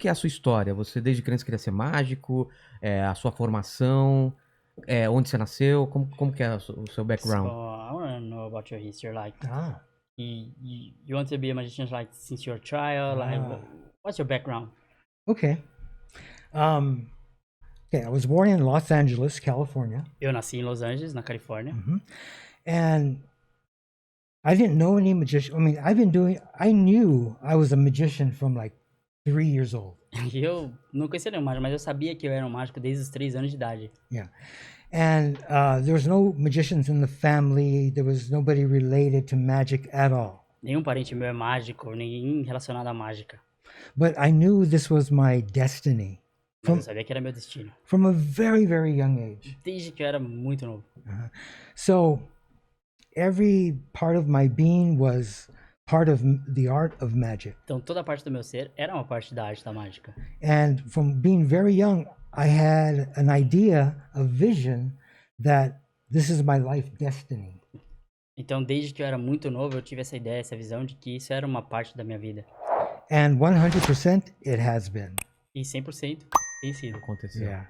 que é a sua história? Você desde criança queria ser mágico? A sua formação? Onde você nasceu? Como que é o seu background? So I want to know about your history. Like, you want to be a magician like since your child? Like, what's your background? Okay. Okay, I was born in Los Angeles, California. Eu nasci em Los Angeles, na Califórnia. And I didn't know any magician. I mean, I knew I was a magician from like 3 years old. E eu não conhecia nenhum mágico, mas eu sabia que eu era um mágico desde os 3 anos de idade. Yeah. And there was no magicians in the family. There was nobody related to magic at all. Nenhum parente meu é mágico, ninguém relacionado à mágica. But I knew this was my destiny. Mas eu sabia que era meu destino. From a very, very young age. Desde que eu era muito novo. So every part of my being was part of the art of magic. Então toda a parte do meu ser era uma parte da arte da mágica. And from being very young, I had an idea, a vision that this is my life destiny. Então desde que eu era muito novo, eu tive essa ideia, essa visão de que isso era uma parte da minha vida. And 100% it has been. E 100% tem sido. Aconteceu. Yeah.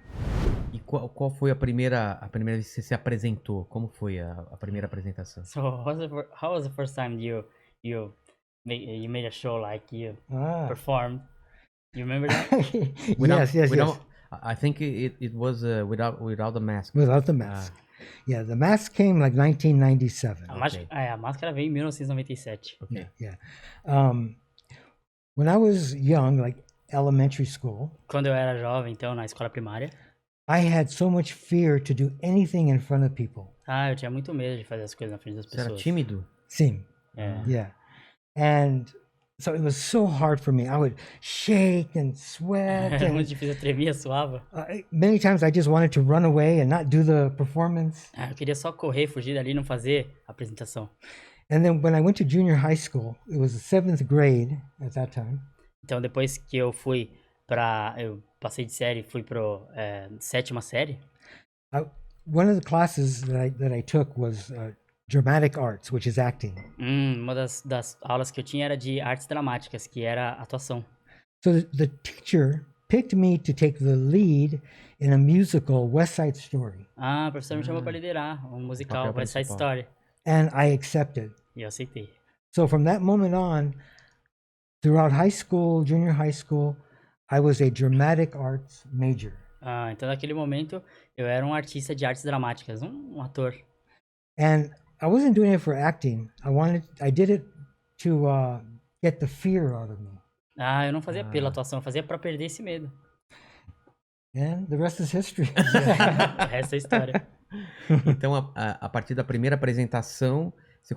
E qual foi a primeira vez que você se apresentou? Como foi a primeira apresentação? So how was the first time you made a show, like you performed? You remember that? Yes. I think it was without the mask. Without the mask. Yeah, the mask came like 1997. A máscara veio em 1997. Okay. Yeah. When I was young, like elementary school, quando eu era jovem, então na escola primária, I had so much fear to do anything in front of people. Eu tinha muito medo de fazer as coisas na frente das pessoas. Você era tímido? Sim. Yeah. And so it was so hard for me. I would shake and sweat. Era muito difícil, eu tremia, suava. Many times I just wanted to run away and not do the performance. Eu queria só correr, fugir dali e não fazer a apresentação. And then when I went to junior high school, it was the 7th grade at that time. Então depois que eu passei de série, fui pro 7ª série. One of the classes that I took was dramatic arts, which is acting. Uma das aulas que eu tinha era de artes dramáticas, que era atuação. So the teacher picked me to take the lead in a musical, West Side Story. A professora me chamou para liderar um musical, West Side Story. And I accepted. E eu aceitei. So from that moment on, throughout high school, junior high school, I was a dramatic arts major. Então naquele momento eu era um artista de artes dramáticas, um ator. And I wasn't doing it for acting. I did it to get the fear out of me. Eu não fazia pela atuação, eu fazia para perder esse medo. And the rest is history. O resto é história. Então, a partir da primeira apresentação, você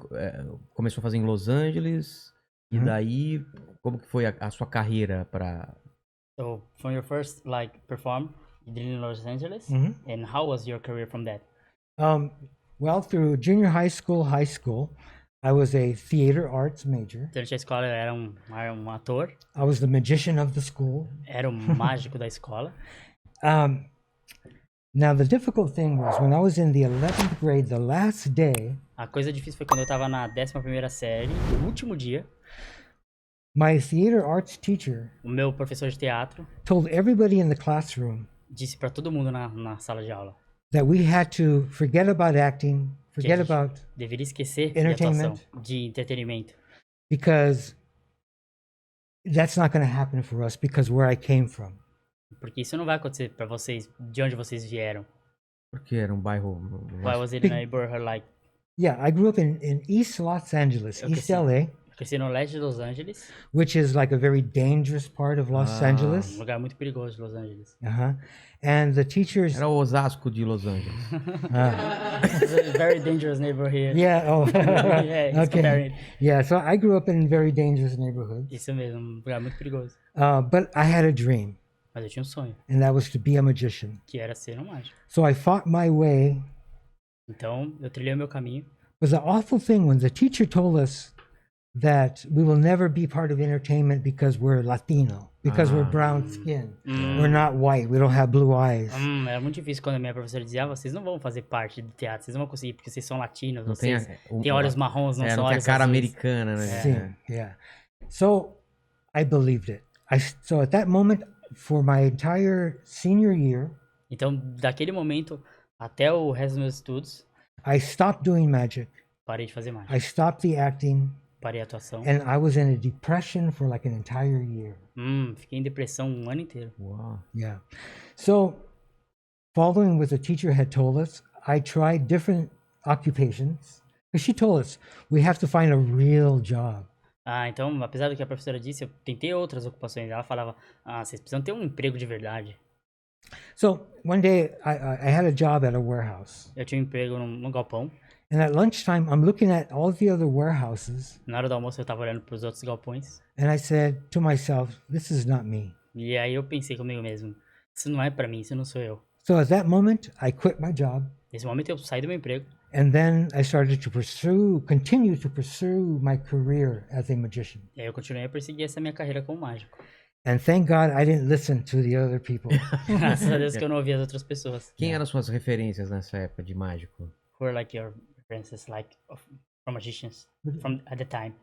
começou a fazer em Los Angeles, e daí, como que foi a sua carreira para... So, from your first, perform, you did in Los Angeles, and how was your career from that? Well, through junior high school, I was a theater arts major. Durante a escola eu era um ator. I was the magician of the school. Era o mágico da escola. Now, the difficult thing was when I was in the 11th grade, the last day. A coisa difícil foi quando eu estava na 11ª série, no último dia. My theater arts teacher, o meu professor de teatro, told everybody in the classroom, disse para todo mundo na sala de aula, that we had to forget about acting, forget about deveria esquecer entertainment, de atuação, de entretenimento, because that's not going to happen for us because where I came from. Porque isso não vai acontecer para vocês de onde vocês vieram. Porque era um bairro... Why was it in a neighborhood like... Yeah, I grew up in East Los Angeles, East LA. Cresci no leste de Los Angeles. Which is like a very dangerous part of Los Angeles. Um lugar muito perigoso de Los Angeles. And the teachers... Era o Osasco de Los Angeles. It's a very dangerous neighborhood here. Yeah, yeah, it's comparing. Yeah, so I grew up in very dangerous neighborhoods. Isso mesmo, um lugar muito perigoso. But I had a dream. Mas eu tinha um sonho. And that was to be a magician. Que era ser um mágico. So I fought my way. Então, eu trilhei o meu caminho. But the awful thing when the teacher told us that we will never be part of entertainment because we're Latino, because we're brown skin, we're not white, we don't have blue eyes. Era muito difícil quando a minha professora dizia, vocês não vão fazer parte do teatro, vocês não vão conseguir porque vocês são latinos, vocês têm olhos marrons, não são olhos azuis. Não tem a cara americana, né? Sim, yeah. So I believed it. So at that moment, for my entire senior year, Então, daquele momento até o resto dos meus estudos, I stopped doing magic. parei de fazer mágica. I stopped the acting, Parei a atuação. and I was in a depression for like an entire year. Fiquei em depressão um ano inteiro. Uau. Yeah. So, following what the teacher had told us, I tried different occupations. Because she told us we have to find a real job. Então, apesar do que a professora disse, eu tentei outras ocupações. Ela falava, vocês precisam ter um emprego de verdade. So, one day I had a job at a warehouse. Eu tinha um emprego num galpão. And at lunchtime, I'm looking at all the other warehouses. Na hora do almoço, eu tava olhando pros outros galpões. And I said to myself, this is not me. E aí eu pensei comigo mesmo, isso não é pra mim, isso não sou eu. So at that moment, I quit my job. Nesse momento eu saí do meu emprego. And then I started to continue to pursue my career as a magician. E aí eu continuei a perseguir essa minha carreira como mágico. And thank God I didn't listen to the other people. Graças a Deus que eu não ouvi as outras pessoas. Quem eram suas referências nessa época de mágico? Who are like your references, like from magicians from at the time?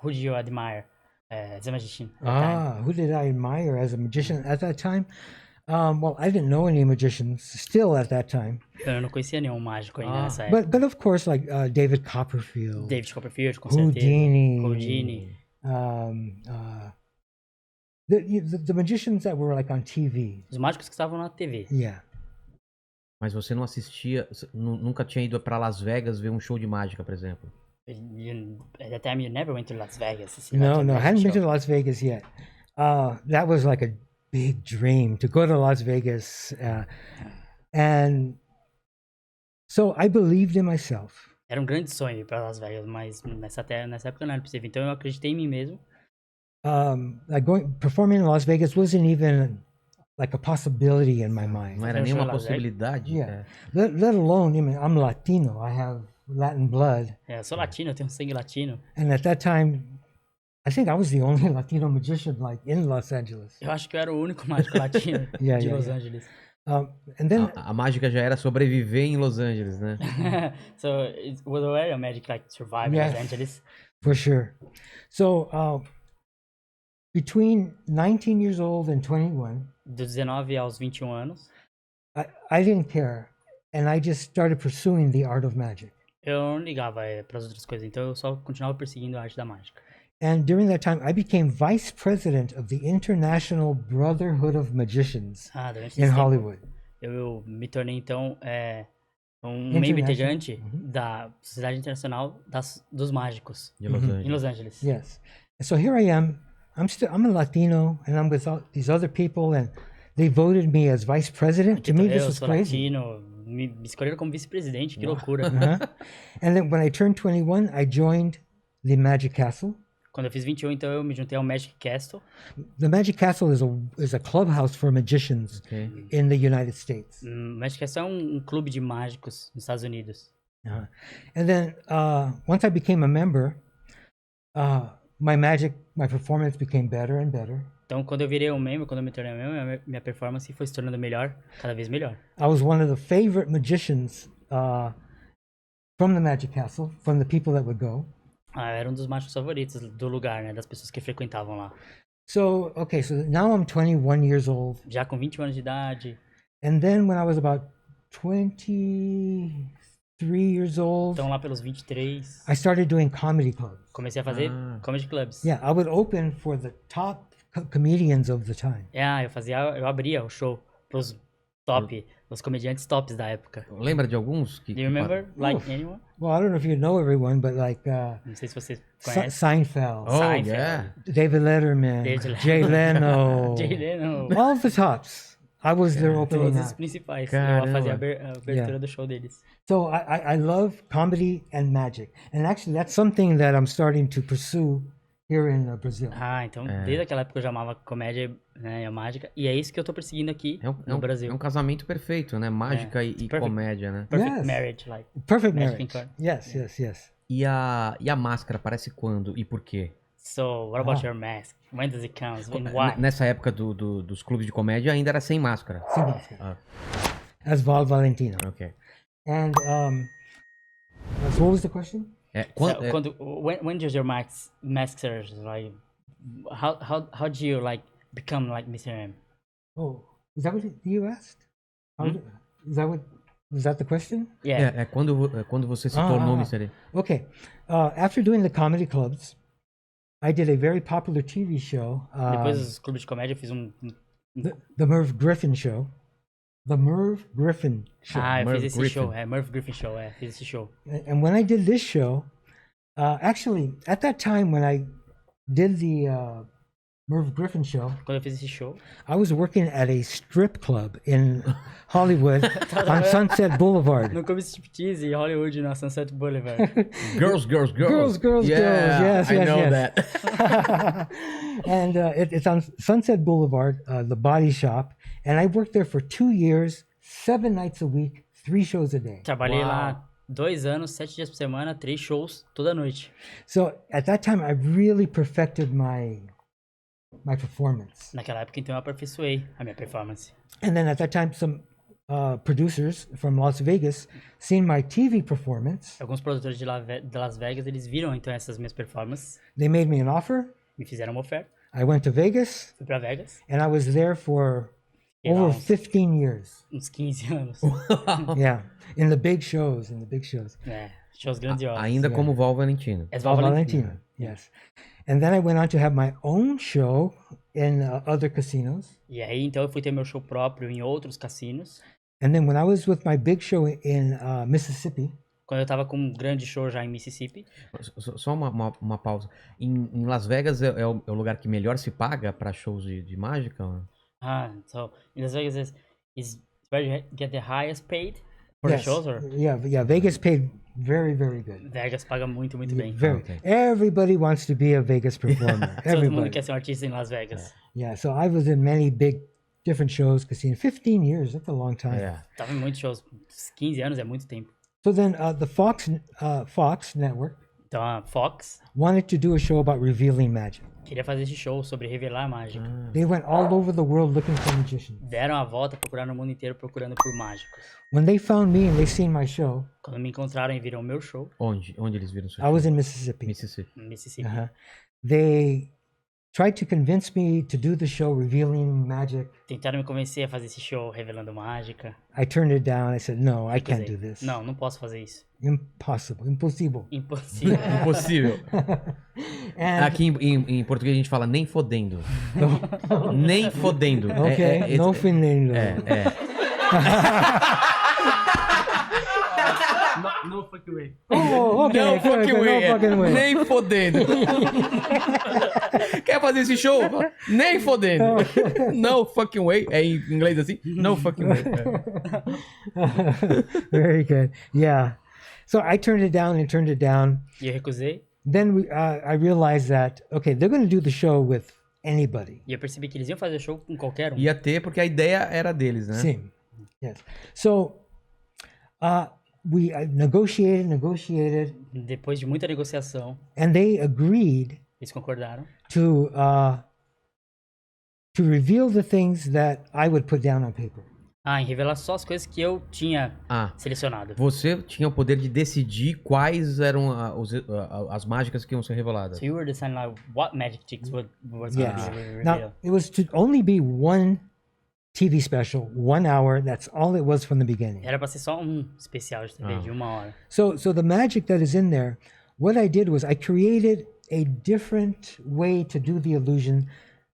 Who do you admire as a magician? At the time? Who did I admire as a magician at that time? Well, I didn't know any magicians still at that time. Eu não conhecia nenhum mágico ainda nessa época. But of course, like David Copperfield, David Copperfield, com certeza. Houdini. The magicians that were like on TV. Os mágicos que estavam na TV. Yeah. Mas você não assistia, nunca tinha ido pra Las Vegas ver um show de mágica, por exemplo? At that time, you never went to Las Vegas to see No, like I a hadn't been show. to Las Vegas yet. That was like a big dream to go to Las Vegas. And so I believed in myself. Era um grande sonho ir pra Las Vegas, mas nessa época não era possível. Então eu acreditei em mim mesmo. Like performing in Las Vegas wasn't even like a possibility in my mind. Não era Você nenhuma achou Las Vegas? possibilidade? Yeah. Let alone, I mean, I'm Latino. I have Latin blood. Eu sou latino, eu tenho sangue latino. And at that time, I think I was the only Latino magician like in Los Angeles. Eu acho que eu era o único mágico latino de Los Angeles. And then A mágica já era sobreviver em Los Angeles, né? So it was already a magic like survive Yes. in Los Angeles. for sure. So between 19 years old and 21, Dos 19 aos 21 anos, I didn't care. And I just started pursuing the art of magic. eu não ligava para as outras coisas, então eu só continuava perseguindo a arte da mágica. And during that time, I became vice president of the International Brotherhood of Magicians Durante in esse tempo, Hollywood. eu me tornei então um membro integrante Uhum. da Sociedade Internacional dos Mágicos De Los Angeles. em Los Angeles. Yes. And so here I am. I'm a Latino, and I'm with all these other people, and they voted me as vice president. To me, this Eu was sou crazy. latino, me escolheram como vice-presidente, que loucura. Uh-huh. And then when I turned 21, I joined the Magic Castle. Quando eu fiz 21, então eu me juntei ao Magic Castle. The Magic Castle is a clubhouse for magicians Okay. in the United States. Magic Castle é um clube de mágicos nos Estados Unidos. Uh-huh. And then once I became a member, my performance became better and better. Então, quando eu virei um membro, quando eu me tornei um membro, minha performance foi se tornando melhor, cada vez melhor. I was one of the favorite magicians from the Magic Castle, from the people that would go. Eu era um dos mágicos favoritos do lugar, né? Das pessoas que frequentavam lá. So now I'm 21 years old. Já com 21 anos de idade. And then when I was about 23 years old, Então, lá pelos 23, I started doing comedy clubs. comecei a fazer comedy clubs. Yeah, I would open for the top comedians of the time. Eu abria o show pros os comediantes tops da época. Lembra de alguns? Do you remember? Like anyone? Well, I don't know if you know everyone, but like Não sei se você conhece. Seinfeld, Oh, Seinfeld. yeah. David Letterman, Jay Leno, Jay Leno. all of the tops. I was their opening Todos os act. principais. Caramba. Eu fazia a abertura do show deles. So I love comedy and magic. And actually, that's something that I'm starting to pursue here in Brazil. Então desde aquela época eu já amava comédia, né, e a mágica. E é isso que eu tô perseguindo aqui no Brasil. É um casamento perfeito, né? Mágica e comédia, né? Perfect Yes. marriage, like. Perfect Magic marriage. in Yes. E a máscara aparece quando e por quê? So, what about your mask? When does it come? And why? Nessa época dos clubes de comédia ainda era sem máscara. Sem máscara. As Val Valentino. Ok. And so what was the question? When does your mask start? Like, how do you like become like Mr. M? Oh, is that what you asked? Was that the question? Yeah. É quando você se tornou Mr. M. Okay. After doing the comedy clubs, I did a very popular TV show. Depois dos clubes de comédia eu fiz The Merv Griffin Show. The Merv Griffin Show. eu Merv fiz esse Griffin. show. Merv Griffin Show, fiz esse show. And when I did this show, actually, at that time when I did the Merv Griffin Show, Quando eu fiz esse show, I was working at a strip club in Hollywood on Sunset Boulevard. no clube striptease em Hollywood, na Sunset Boulevard. Girls. Yes, I know yes. that. And it's on Sunset Boulevard, the body shop. And I worked there for 2 years, 7 nights a week, 3 shows a day. Trabalhei lá 2 anos, 7 dias por semana, 3 shows toda noite. So at that time, I really perfected my performance. Naquela época, então, eu aperfeiçoei a minha performance. And then at that time, some producers from Las Vegas seen my TV performance. Alguns produtores de Las Vegas, eles viram, então, essas minhas performances. They made me an offer. Me fizeram uma oferta. I went to Vegas. Fui pra Vegas. And I was there for over 15 years. Uns 15 anos. Yeah, in the big shows. Shows grandiosos. Ainda como Val Valentino. Val Valentino, yes. And then I went on to have my own show in other casinos. E aí, então, eu fui ter meu show próprio em outros cassinos. And then when I was with my big show in Mississippi. Quando eu tava com um grande show já em Mississippi. Só uma pausa. Em Las Vegas é o lugar que melhor se paga para shows de mágica? So in Las Vegas is where you get the highest paid for the shows, or? Yeah. Vegas paid very, very good. Vegas paga muito bem. Everybody wants to be a Vegas performer. Todo mundo quer ser um artista em Las Vegas. Yeah, so I was in many big different shows, casinos. 15 years, that's a long time. Yeah. Tava em muitos shows. 15 anos é muito tempo. So then the Fox Network Então a Fox wanted to do a show about revealing magic. queria fazer esse show sobre revelar a mágica. They went all over the world looking for magicians. Deram a volta procurando no mundo inteiro procurando por mágicos. When they found me and they seen my show, Quando me encontraram e viram o meu show, Onde eles viram seu I was in Mississippi. em Mississippi, They tried to convince me to do the show revealing magic. tentaram me convencer a fazer esse show revelando mágica. I turned it down. I said, no, I can't do Recusei. this. Não posso fazer isso. Impossible. Impossível. Impossível. Impossível. And, Aqui em português a gente fala nem fodendo. Nem fodendo. okay, no finendo. No fucking way. Oh, okay. Não good, fucking good, way. no fucking way. Nem fodendo. Quer fazer esse show? Nem fodendo. No fucking way. É em inglês assim? No fucking way. Very good. Yeah. So I turned it down. E eu recusei. Then I realized that, okay, they're going to do the show with anybody. E eu percebi que eles iam fazer show com qualquer um. Ia ter, porque a ideia era deles, né? Sim. Yes. So we negotiated, Depois de muita negociação, and they agreed eles concordaram to reveal the things that I would put down on paper. em revelar só as coisas que eu tinha selecionado. Você tinha o poder de decidir quais eram as mágicas que iam ser reveladas. So you were deciding like what magic tricks was going to be revealed. Now, it was to only be one TV special, 1 hour. That's all it was from the beginning. Era pra ser só um especial de TV de 1 hora. So the magic that is in there, what I did was I created a different way to do the illusion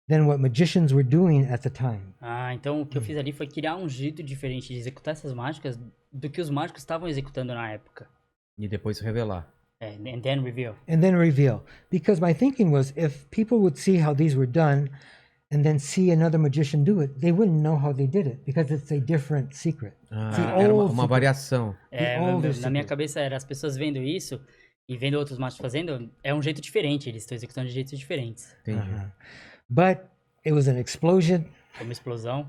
than what magicians were doing at the time. Então o que eu fiz ali foi criar um jeito diferente de executar essas mágicas do que os mágicos estavam executando na época. E depois revelar. And then reveal. And then reveal. Because my thinking was, if people would see how these were done and then see another magician do it, they wouldn't know how they did it because it's a different secret. Era uma variação. Na minha cabeça era as pessoas vendo isso e vendo outros mágicos fazendo, é um jeito diferente, eles estão executando de jeitos diferentes. Entendi. But it was an explosion. Foi uma explosão.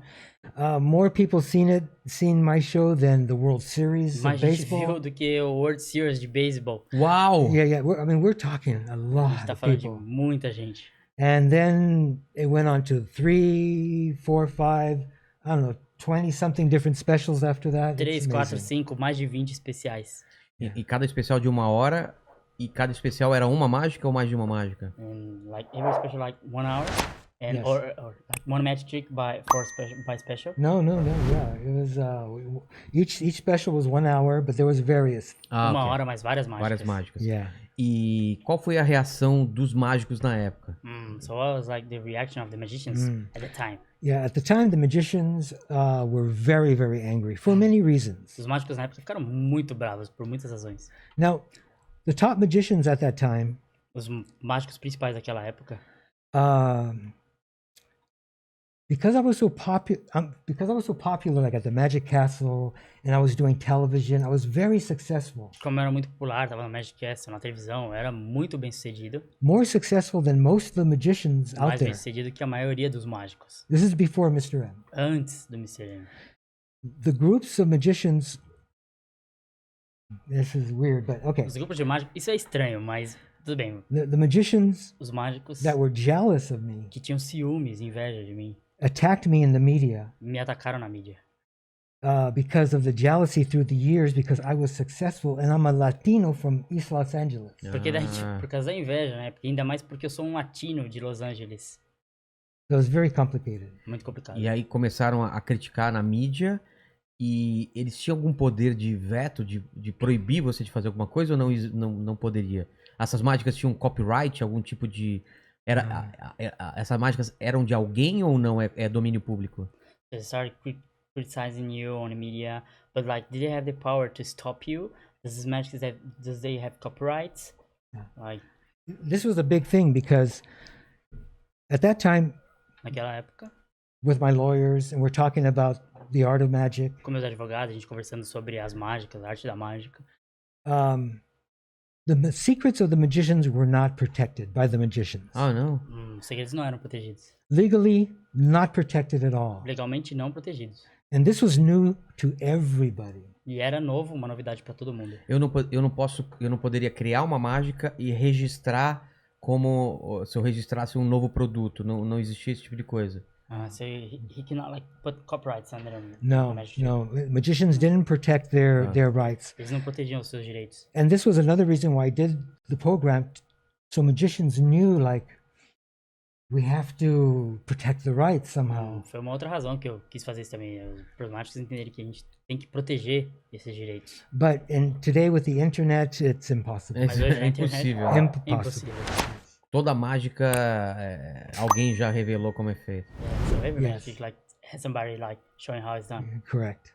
More people seen my show than the World Series Mais of gente baseball. viu do que o World Series de beisebol. Uau! Yeah. We're talking a A lot gente tá of falando de people. muita gente. And then it went on to 3, 4, 5, I don't know, 20 something different specials after that. 3, It's 4, amazing. 5, mais de 20 especiais. E cada especial de 1 hora E cada especial era uma mágica ou mais de uma mágica? And like every special like 1 hour, and Yes. or like one magic trick by special. No, yeah. It was each special was 1 hour, but there was various. Uma ok. hora mais várias mágicas. Várias mágicas. Yeah. E qual foi a reação dos mágicos na época? So what was like the reaction of the magicians at the time? Yeah, at the time the magicians were very, very angry for many reasons. Os mágicos na época ficaram muito bravos por muitas razões. Now, the top magicians at that time, Os mágicos principais daquela época, because I was so popular, like at the Magic Castle, and I was doing television, I was very successful. como era muito popular, tava no Magic Castle, na televisão, era muito bem sucedido, More successful than most of the magicians out mais bem there. sucedido que a maioria dos mágicos. This is before Mr. M. Antes do Mr. M. The groups of magicians. This is weird, but okay. Os grupos de mágicos, isso é estranho, mas tudo bem. The magicians Os mágicos that were jealous of me que tinham ciúmes, inveja de mim, attacked me in the media me atacaram na mídia. because of the jealousy through the years, because I was successful and I'm a Latino from East Los Angeles. Porque daí, por causa da inveja, né? Ainda mais porque eu sou um latino de Los Angeles. So it was very complicated. Muito complicado. E aí começaram a criticar na mídia e eles tinham algum poder de veto, de proibir você de fazer alguma coisa ou não poderia? Essas mágicas tinham copyright, algum tipo de... essas mágicas eram de alguém ou não é domínio público? They started criticizing you on the media, but like, did they have the power to stop you? Does they have copyrights? Like, This was a big thing because at that time, naquela época, with my lawyers, and we're talking about the art of magic, com meus advogados, a gente conversando sobre as mágicas, a arte da mágica. the secrets of the magicians were not protected by the magicians. Ah, não? Os segredos não eram protegidos. Legally, not protected at all. Legalmente não protegidos. And this was new to everybody. E era novo, uma novidade para todo mundo. Eu não poderia criar uma mágica e registrar como se eu registrasse um novo produto. Não existia esse tipo de coisa. So he cannot like put copyrights on their No, magic. no. Magicians didn't protect their rights. Eles não protegiam os seus direitos. And this was another reason why I did the program, so magicians knew, like, we have to protect the rights somehow. Foi uma outra razão que eu quis fazer isso também. Os mágicos entenderem que a gente tem que proteger esses direitos. But today with the internet, it's impossible. Mas hoje É na internet impossível. é Impossível. impossível. Toda mágica, alguém já revelou como é feito. So every Yes. magic like has somebody like showing how it's done. Correct.